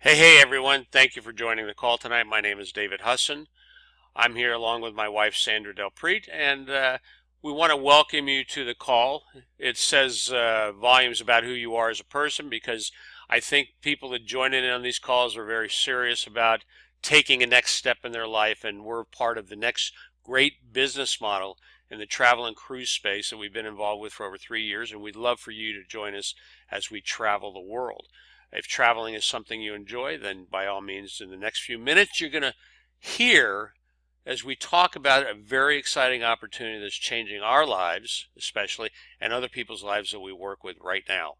Hey everyone, thank you for joining the call tonight. My name is David Husson. I'm here along with my wife Sandra Delpreet, and we want to welcome you to the call. It says volumes about who you are as a person, because I think people that join in on these calls are very serious about taking a next step in their life, and we're part of the next great business model in the travel and cruise space that we've been involved with for over 3 years, and we'd love for you to join us as we travel the world. If traveling is something you enjoy, then by all means, in the next few minutes, you're going to hear as we talk about a very exciting opportunity that's changing our lives, especially, and other people's lives that we work with right now.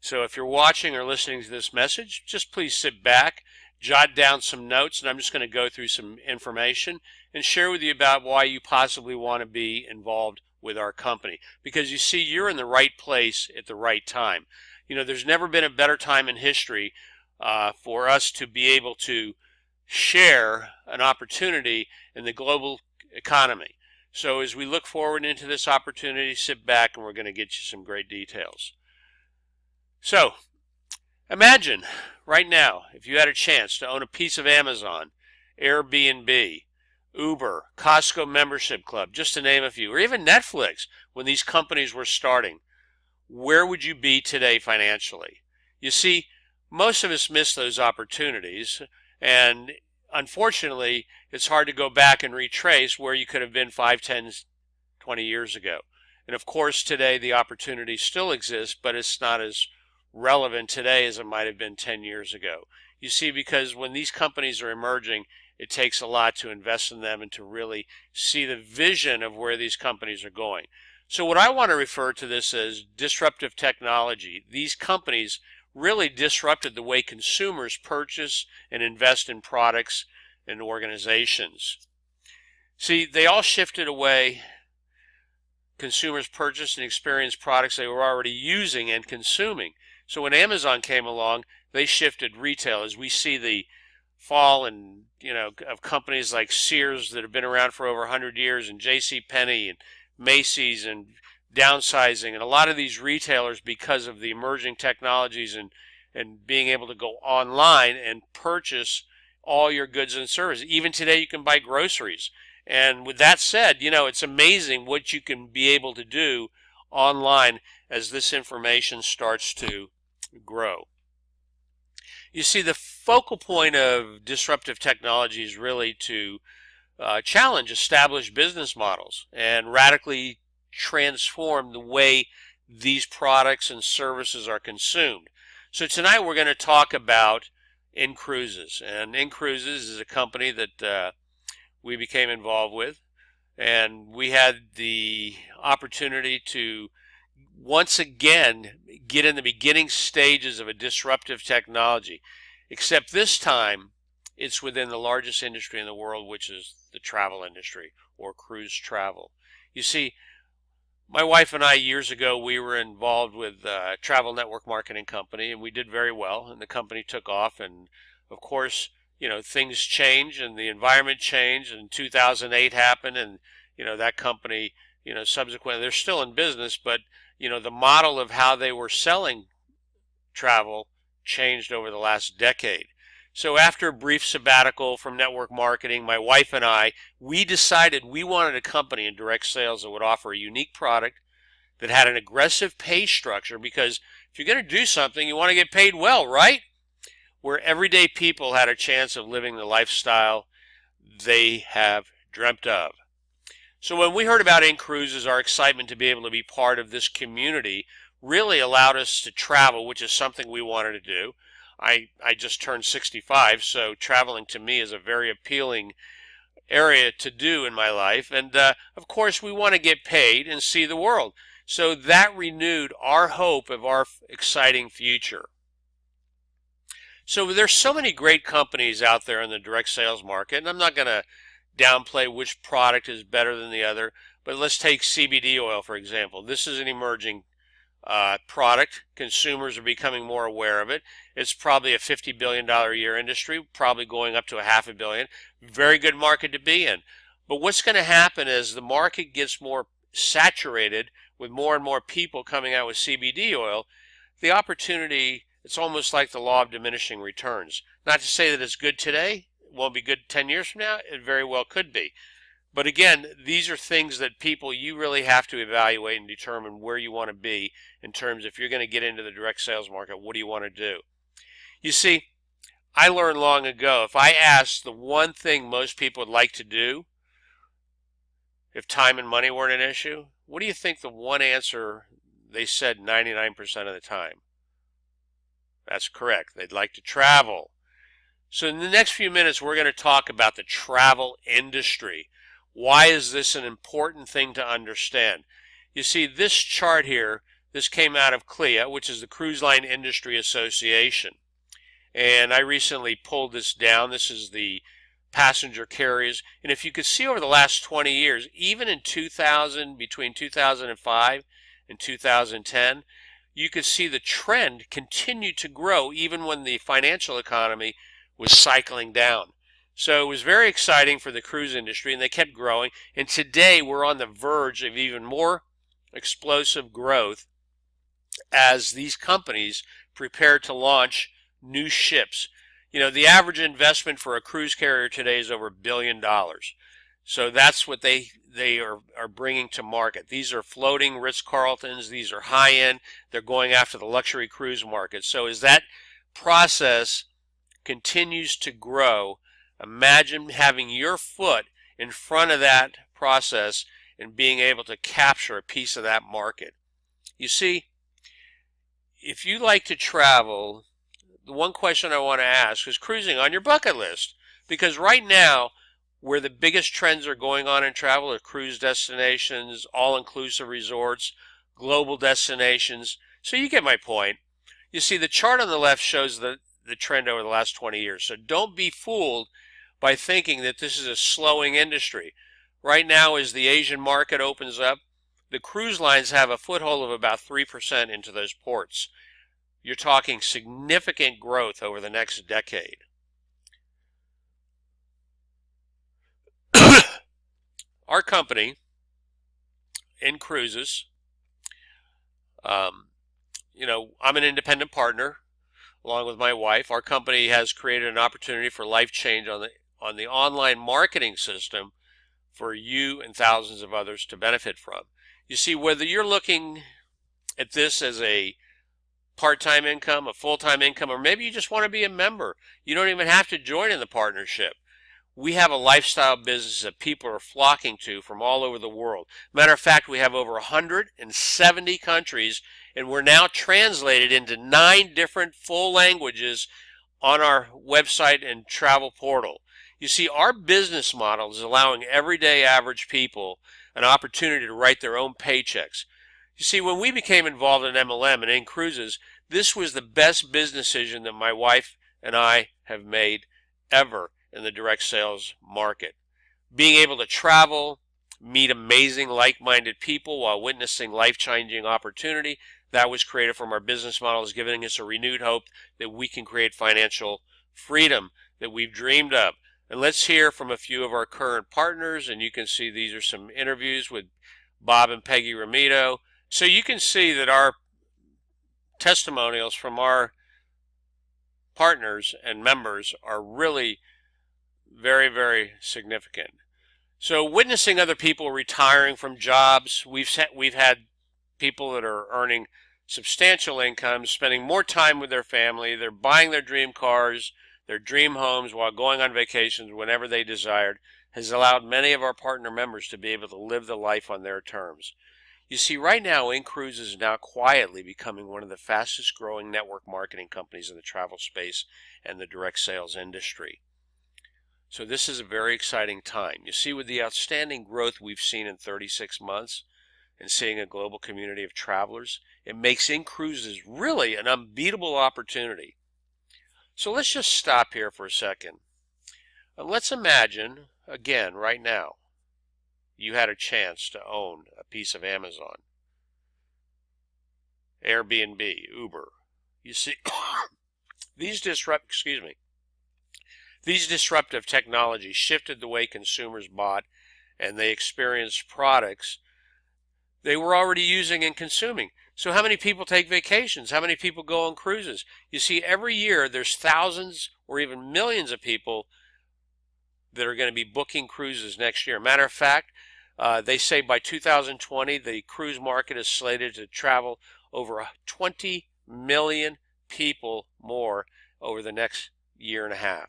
So if you're watching or listening to this message, just please sit back, jot down some notes, and I'm just going to go through some information and share with you about why you possibly want to be involved with our company. Because you see, you're in the right place at the right time. You know, there's never been a better time in history for us to be able to share an opportunity in the global economy. So as we look forward into this opportunity, sit back and we're going to get you some great details. So imagine right now if you had a chance to own a piece of Amazon, Airbnb, Uber, Costco Membership Club, just to name a few, or even Netflix when these companies were starting. Where would you be today financially? You see, most of us miss those opportunities, and unfortunately, it's hard to go back and retrace where you could have been 5, 10, 20 years ago. And of course, today the opportunity still exists, but it's not as relevant today as it might have been 10 years ago. You see, because when these companies are emerging, it takes a lot to invest in them and to really see the vision of where these companies are going. So what I want to refer to this as disruptive technology. These companies really disrupted the way consumers purchase and invest in products and organizations. See, they all shifted away. Consumers purchased and experienced products they were already using and consuming. So when Amazon came along, they shifted retail. As we see the fall and of companies like Sears that have been around for over 100 years, and J.C. Penney and Macy's, and downsizing, and a lot of these retailers, because of the emerging technologies and being able to go online and purchase all your goods and services. Even today you can buy groceries. And with that said, it's amazing what you can be able to do online as this information starts to grow. You see, the focal point of disruptive technology is really to challenge established business models and radically transform the way these products and services are consumed. So tonight we're going to talk about Incruises. And Incruises is a company that we became involved with, and we had the opportunity to once again get in the beginning stages of a disruptive technology, except this time it's within the largest industry in the world, which is the travel industry, or cruise travel. You see, my wife and I, years ago, we were involved with a travel network marketing company, and we did very well, and the company took off. And of course, things change and the environment changed, and 2008 happened, and that company, subsequently, they're still in business, but the model of how they were selling travel changed over the last decade. So after a brief sabbatical from network marketing, my wife and I, we decided we wanted a company in direct sales that would offer a unique product that had an aggressive pay structure, because if you're going to do something, you want to get paid well, right? Where everyday people had a chance of living the lifestyle they have dreamt of. So when we heard about Incruises, our excitement to be able to be part of this community really allowed us to travel, which is something we wanted to do. I just turned 65, so traveling to me is a very appealing area to do in my life. And of course, we want to get paid and see the world. So that renewed our hope of our exciting future. So there's so many great companies out there in the direct sales market, and I'm not going to downplay which product is better than the other, but let's take CBD oil, for example. This is an emerging product. Consumers are becoming more aware of it. It's probably a $50 billion a year industry, probably going up to a $500 million. Very good market to be in. But what's going to happen is the market gets more saturated with more and more people coming out with CBD oil. The opportunity it's almost like the law of diminishing returns. Not to say that it's good today, it won't be good 10 years from now, it very well could be. But again, these are things that you really have to evaluate and determine where you want to be in terms if you're going to get into the direct sales market, what do you want to do? You see, I learned long ago, if I asked the one thing most people would like to do, if time and money weren't an issue, what do you think the one answer they said 99% of the time? That's correct. They'd like to travel. So in the next few minutes, we're going to talk about the travel industry. Why is this an important thing to understand? You see, this chart here, this came out of CLIA, which is the Cruise Line Industry Association. And I recently pulled this down. This is the passenger carriers. And if you could see over the last 20 years, even in between 2005 and 2010, you could see the trend continue to grow even when the financial economy was cycling down. So it was very exciting for the cruise industry, and they kept growing. And today we're on the verge of even more explosive growth as these companies prepare to launch new ships. You know, the average investment for a cruise carrier today is over $1 billion. So that's what they are bringing to market. These are floating Ritz-Carltons. These are high-end. They're going after the luxury cruise market. So as that process continues to grow, imagine having your foot in front of that process and being able to capture a piece of that market. You see, if you like to travel, the one question I want to ask is cruising on your bucket list. Because right now, where the biggest trends are going on in travel are cruise destinations, all-inclusive resorts, global destinations. So you get my point. You see, the chart on the left shows the trend over the last 20 years. So don't be fooled by thinking that this is a slowing industry. Right now, as the Asian market opens up, the cruise lines have a foothold of about 3% into those ports. You're talking significant growth over the next decade. Our company, Incruises, you know, I'm an independent partner along with my wife. Our company has created an opportunity for life change on the online marketing system for you and thousands of others to benefit from. You see, whether you're looking at this as a part-time income, a full-time income, or maybe you just want to be a member, you don't even have to join in the partnership. We have a lifestyle business that people are flocking to from all over the world. Matter of fact, we have over 170 countries, and we're now translated into 9 different full languages on our website and travel portal. You see, our business model is allowing everyday average people an opportunity to write their own paychecks. You see, when we became involved in MLM and Incruises, this was the best business decision that my wife and I have made ever in the direct sales market. Being able to travel, meet amazing like-minded people while witnessing life-changing opportunity, that was created from our business model, is giving us a renewed hope that we can create financial freedom that we've dreamed of. And let's hear from a few of our current partners, and you can see these are some interviews with Bob and Peggy Ramito. So you can see that our testimonials from our partners and members are really very, very significant. So witnessing other people retiring from jobs, we've had people that are earning substantial incomes, spending more time with their family, they're buying their dream cars, their dream homes while going on vacations whenever they desired, has allowed many of our partner members to be able to live the life on their terms. You see, right now, Incruises is now quietly becoming one of the fastest growing network marketing companies in the travel space and the direct sales industry. So this is a very exciting time. You see, with the outstanding growth we've seen in 36 months and seeing a global community of travelers, it makes Incruises really an unbeatable opportunity. So let's just stop here for a second. And let's imagine, again, right now, you had a chance to own a piece of Amazon, Airbnb, Uber. You see, these disruptive technologies shifted the way consumers bought and they experienced products they were already using and consuming. So how many people take vacations? How many people go on cruises? You see, every year there's thousands or even millions of people that are going to be booking cruises next year. Matter of fact, they say by 2020, the cruise market is slated to travel over 20 million people more over the next year and a half.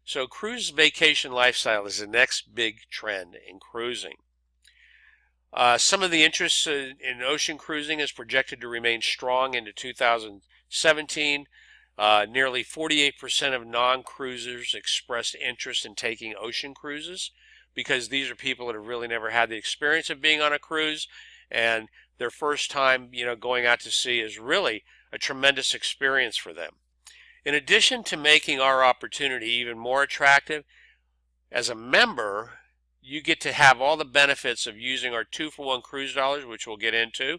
So cruise vacation lifestyle is the next big trend in cruising. Some of the interest in ocean cruising is projected to remain strong into 2017. Nearly 48% of non-cruisers expressed interest in taking ocean cruises because these are people that have really never had the experience of being on a cruise, and their first time, going out to sea is really a tremendous experience for them. In addition to making our opportunity even more attractive, as a member, you get to have all the benefits of using our 2-for-1 cruise dollars, which we'll get into.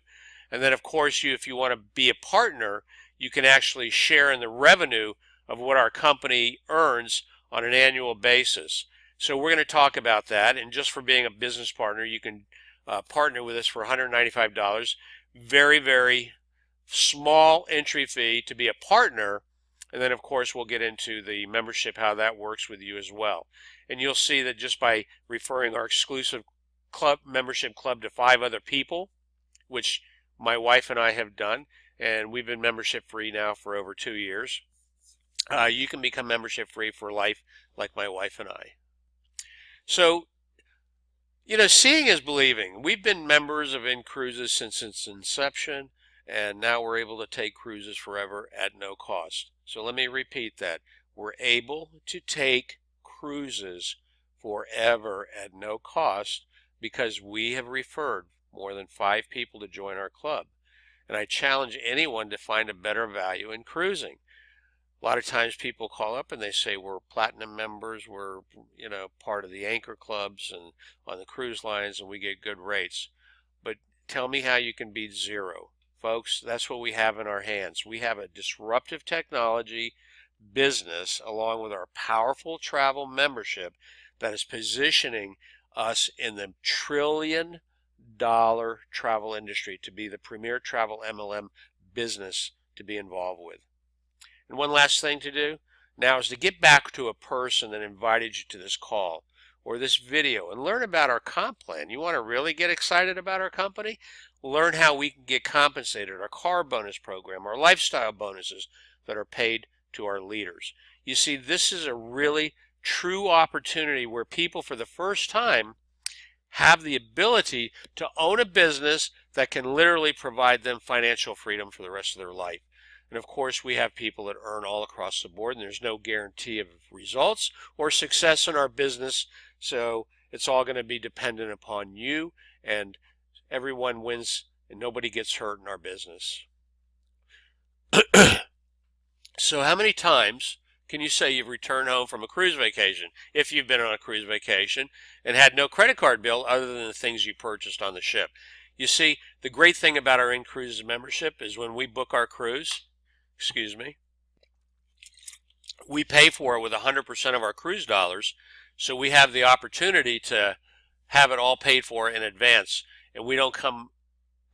And then, of course, if you want to be a partner, you can actually share in the revenue of what our company earns on an annual basis. So we're going to talk about that. And just for being a business partner, you can partner with us for $195. Very, very small entry fee to be a partner. And then, of course, we'll get into the membership, how that works with you as well. And you'll see that just by referring our exclusive membership club to 5 other people, which my wife and I have done, and we've been membership free now for over 2 years, you can become membership free for life like my wife and I. So, seeing is believing. We've been members of Incruises since its inception, and now we're able to take cruises forever at no cost. So let me repeat that. We're able to take cruises forever at no cost because we have referred more than 5 people to join our club. And I challenge anyone to find a better value in cruising. A lot of times people call up and they say we're platinum members, we're part of the anchor clubs and on the cruise lines, and we get good rates. But tell me how you can beat 0. Folks, that's what we have in our hands. We have a disruptive technology business along with our powerful travel membership that is positioning us in the trillion-dollar travel industry to be the premier travel MLM business to be involved with. And one last thing to do now is to get back to a person that invited you to this call or this video and learn about our comp plan. You want to really get excited about our company? Learn how we can get compensated, our car bonus program, our lifestyle bonuses that are paid to our leaders. You see, this is a really true opportunity where people for the first time have the ability to own a business that can literally provide them financial freedom for the rest of their life. And of course, we have people that earn all across the board, and there's no guarantee of results or success in our business, so it's all going to be dependent upon you, and everyone wins and nobody gets hurt in our business. So how many times can you say you've returned home from a cruise vacation, if you've been on a cruise vacation, and had no credit card bill other than the things you purchased on the ship? You see, the great thing about our Incruises membership is when we book our cruise, we pay for it with 100% of our cruise dollars, so we have the opportunity to have it all paid for in advance, and we don't come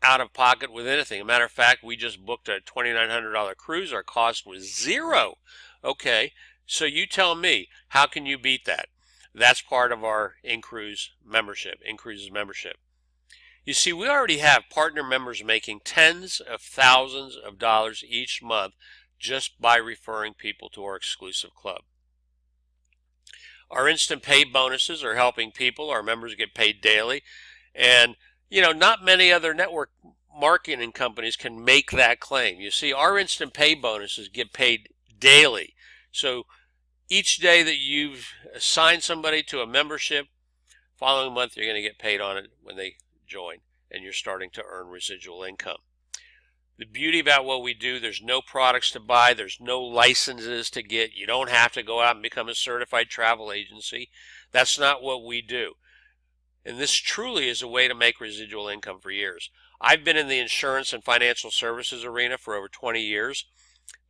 out of pocket with anything. As a matter of fact, we just booked a $2,900 cruise. Our cost was 0. Okay, so you tell me, how can you beat that? That's part of our Incruises membership. You see, we already have partner members making tens of thousands of dollars each month just by referring people to our exclusive club. Our instant pay bonuses are helping people. Our members get paid daily. And, not many other network marketing companies can make that claim. You see, our instant pay bonuses get paid daily. So each day that you've assigned somebody to a membership, following month you're going to get paid on it when they join, and you're starting to earn residual income. The beauty about what we do, there's no products to buy, there's no licenses to get. You don't have to go out and become a certified travel agency. That's not what we do. And this truly is a way to make residual income for years. I've been in the insurance and financial services arena for over 20 years.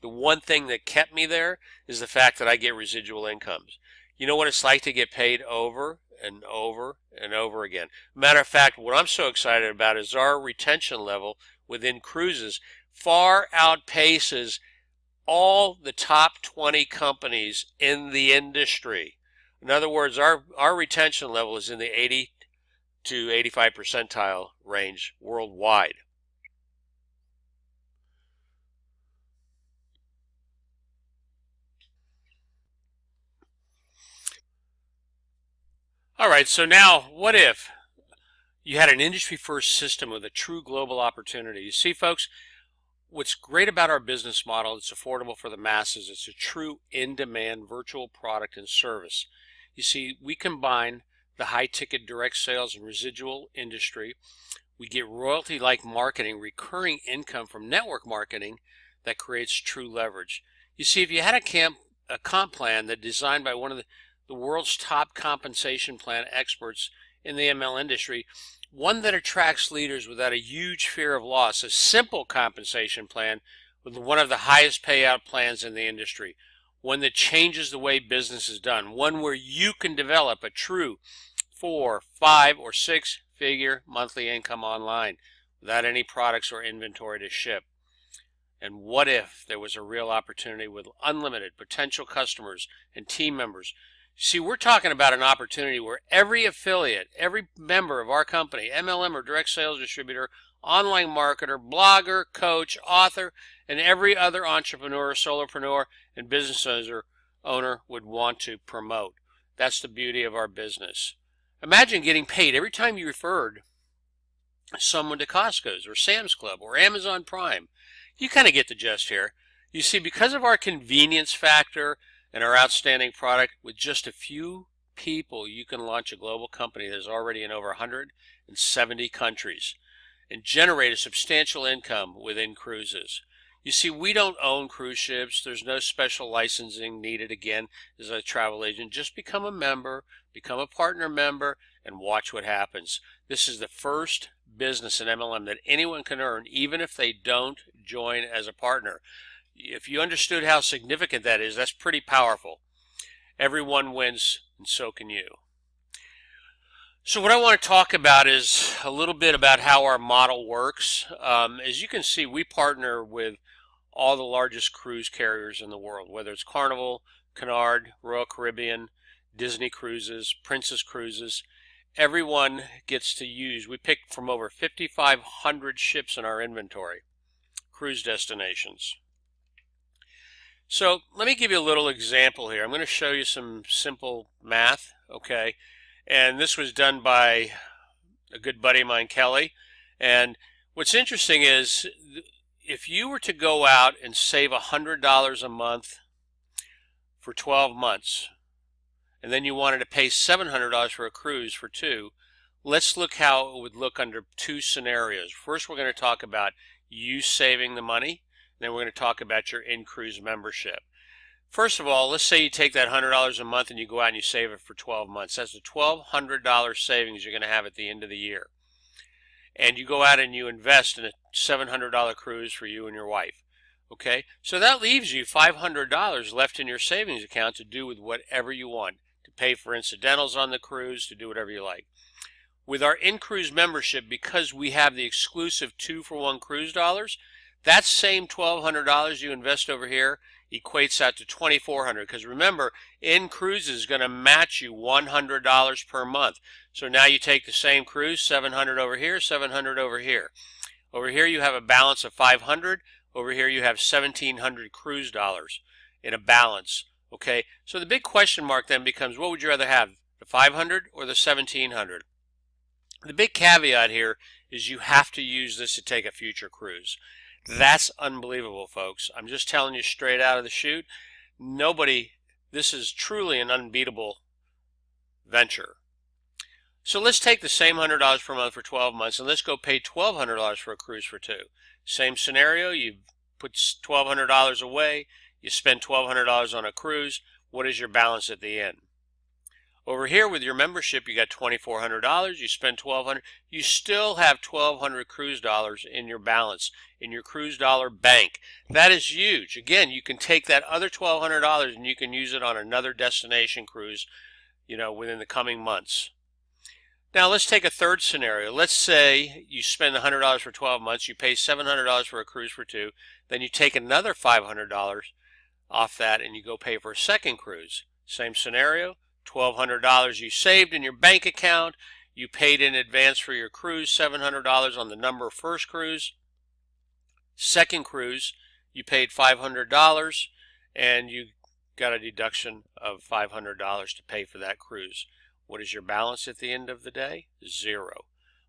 The one thing that kept me there is the fact that I get residual incomes. You know what it's like to get paid over and over and over again. Matter of fact, what I'm so excited about is our retention level with Incruises far outpaces all the top 20 companies in the industry. In other words, our retention level is in the 80 to 85 percentile range worldwide. All right, so now what if you had an industry-first system with a true global opportunity? You see, folks, what's great about our business model, it's affordable for the masses. It's a true in-demand virtual product and service. You see, we combine the high-ticket direct sales and residual industry. We get royalty-like marketing, recurring income from network marketing that creates true leverage. You see, if you had a comp plan that designed by one of the world's top compensation plan experts in the ML industry, one that attracts leaders without a huge fear of loss, a simple compensation plan with one of the highest payout plans in the industry, one that changes the way business is done, one where you can develop a true 4, 5, or 6-figure monthly income online without any products or inventory to ship. And what if there was a real opportunity with unlimited potential customers and team members? See, we're talking about an opportunity where every affiliate, every member of our company, MLM or direct sales distributor, online marketer, blogger, coach, author, and every other entrepreneur, solopreneur, and business owner would want to promote. That's the beauty of our business. Imagine getting paid every time you referred someone to Costco's or Sam's Club or Amazon Prime. You kind of get the gist here. You see, because of our convenience factor and our outstanding product, with just a few people, you can launch a global company that is already in over 170 countries and generate a substantial income with Incruises. You see, we don't own cruise ships. There's no special licensing needed again as a travel agent. Just become a member, become a partner member, and watch what happens. This is the first business in MLM that anyone can earn, even if they don't join as a partner. If you understood how significant that is, that's pretty powerful. Everyone wins, and so can you. So what I want to talk about is a little bit about how our model works. As you can see, we partner with all the largest cruise carriers in the world, whether it's Carnival, Cunard, Royal Caribbean, Disney Cruises, Princess Cruises. Everyone gets to use, we pick from over 5,500 ships in our inventory, cruise destinations. So let me give you a little example here. I'm going to show you some simple math, okay? And this was done by a good buddy of mine, Kelly. And what's interesting is if you were to go out and save $100 a month for 12 months, and then you wanted to pay $700 for a cruise for 2, let's look how it would look under 2 scenarios. First, we're going to talk about you saving the money. Then we're going to talk about your Incruise membership. First of all, let's say you take that $100 a month and you go out and you save it for 12 months. That's the $1,200 savings you're going to have at the end of the year. And you go out and you invest in a $700 cruise for you and your wife. Okay, so that leaves you $500 left in your savings account to do with whatever you want, to pay for incidentals on the cruise, to do whatever you like. With our Incruise membership, because we have the exclusive 2-for-1 cruise dollars, that same $1,200 you invest over here equates out to $2,400. Because remember, Incruises is going to match you $100 per month. So now you take the same cruise, $700 over here, $700 over here. Over here you have a balance of $500. Over here you have $1,700 cruise dollars in a balance. Okay, so the big question mark then becomes, what would you rather have, the $500 or the $1,700? The big caveat here is you have to use this to take a future cruise. That's unbelievable, folks. I'm just telling you straight out of the chute. This is truly an unbeatable venture. So let's take the same $100 per month for 12 months and let's go pay $1,200 for a cruise for 2. Same scenario, you put $1,200 away, you spend $1,200 on a cruise. What is your balance at the end? Over here with your membership, you got $2,400, you spend $1,200, you still have $1,200 cruise dollars in your balance, in your cruise dollar bank. That is huge. Again, you can take that other $1,200 and you can use it on another destination cruise, within the coming months. Now let's take a third scenario. Let's say you spend $100 for 12 months, you pay $700 for a cruise for 2, then you take another $500 off that and you go pay for a second cruise. Same scenario, $1,200 you saved in your bank account, you paid in advance for your cruise, $700 on the number of first cruise. Second cruise, you paid $500 and you got a deduction of $500 to pay for that cruise. What is your balance at the end of the day? 0.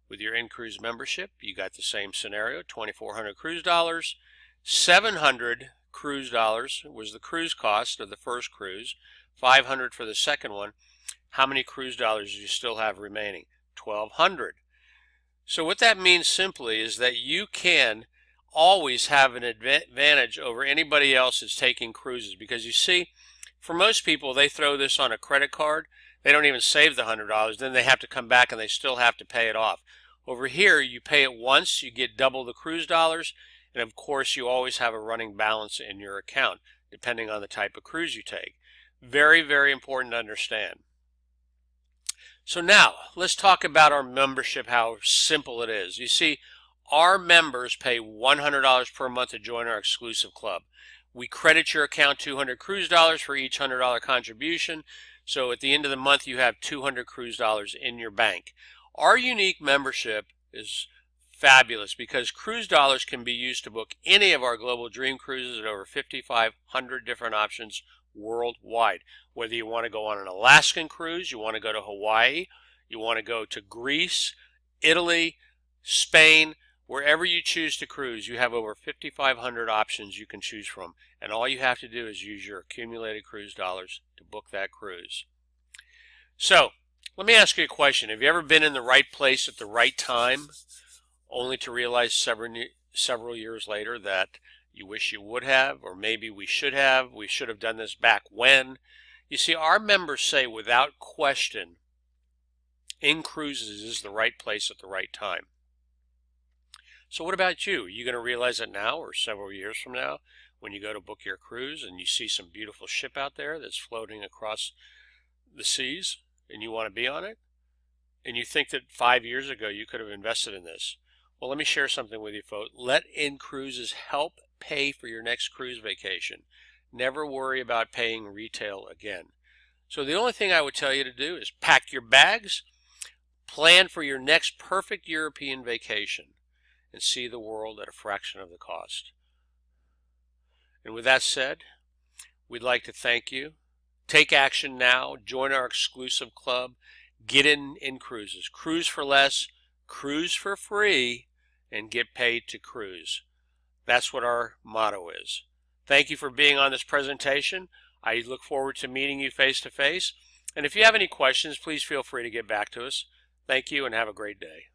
With your Incruises membership, you got the same scenario, 2,400 cruise dollars, 700 cruise dollars was the cruise cost of the first cruise, 500 for the second one. How many cruise dollars do you still have remaining? 1,200. So what that means simply is that you can always have an advantage over anybody else that's taking cruises, because you see, for most people, they throw this on a credit card. They don't even save the $100. Then they have to come back and they still have to pay it off. Over here, you pay it once, you get double the cruise dollars, and of course, you always have a running balance in your account, depending on the type of cruise you take. Very, very important to understand. So now, let's talk about our membership, how simple it is. You see, our members pay $100 per month to join our exclusive club. We credit your account 200 cruise dollars for each $100 contribution. So at the end of the month, you have 200 cruise dollars in your bank. Our unique membership is fabulous because cruise dollars can be used to book any of our global dream cruises at over 5,500 different options worldwide. Whether you want to go on an Alaskan cruise, you want to go to Hawaii, you want to go to Greece, Italy, Spain, wherever you choose to cruise, you have over 5,500 options you can choose from. And all you have to do is use your accumulated cruise dollars to book that cruise. So, let me ask you a question. Have you ever been in the right place at the right time, only to realize several years later that you wish you would have, or maybe we should have done this back when? You see, our members say without question, Incruises is the right place at the right time. So what about you? Are you going to realize it now or several years from now when you go to book your cruise and you see some beautiful ship out there that's floating across the seas and you want to be on it? And you think that 5 years ago you could have invested in this. Well, let me share something with you, folks. Let Incruises help pay for your next cruise vacation. Never worry about paying retail again. So the only thing I would tell you to do is pack your bags, plan for your next perfect European vacation, and see the world at a fraction of the cost. And with that said, we'd like to thank you. Take action now. Join our exclusive club. Get in Incruises. Cruise for less, cruise for free, and get paid to cruise. That's what our motto is. Thank you for being on this presentation. I look forward to meeting you face to face. And if you have any questions, please feel free to get back to us. Thank you and have a great day.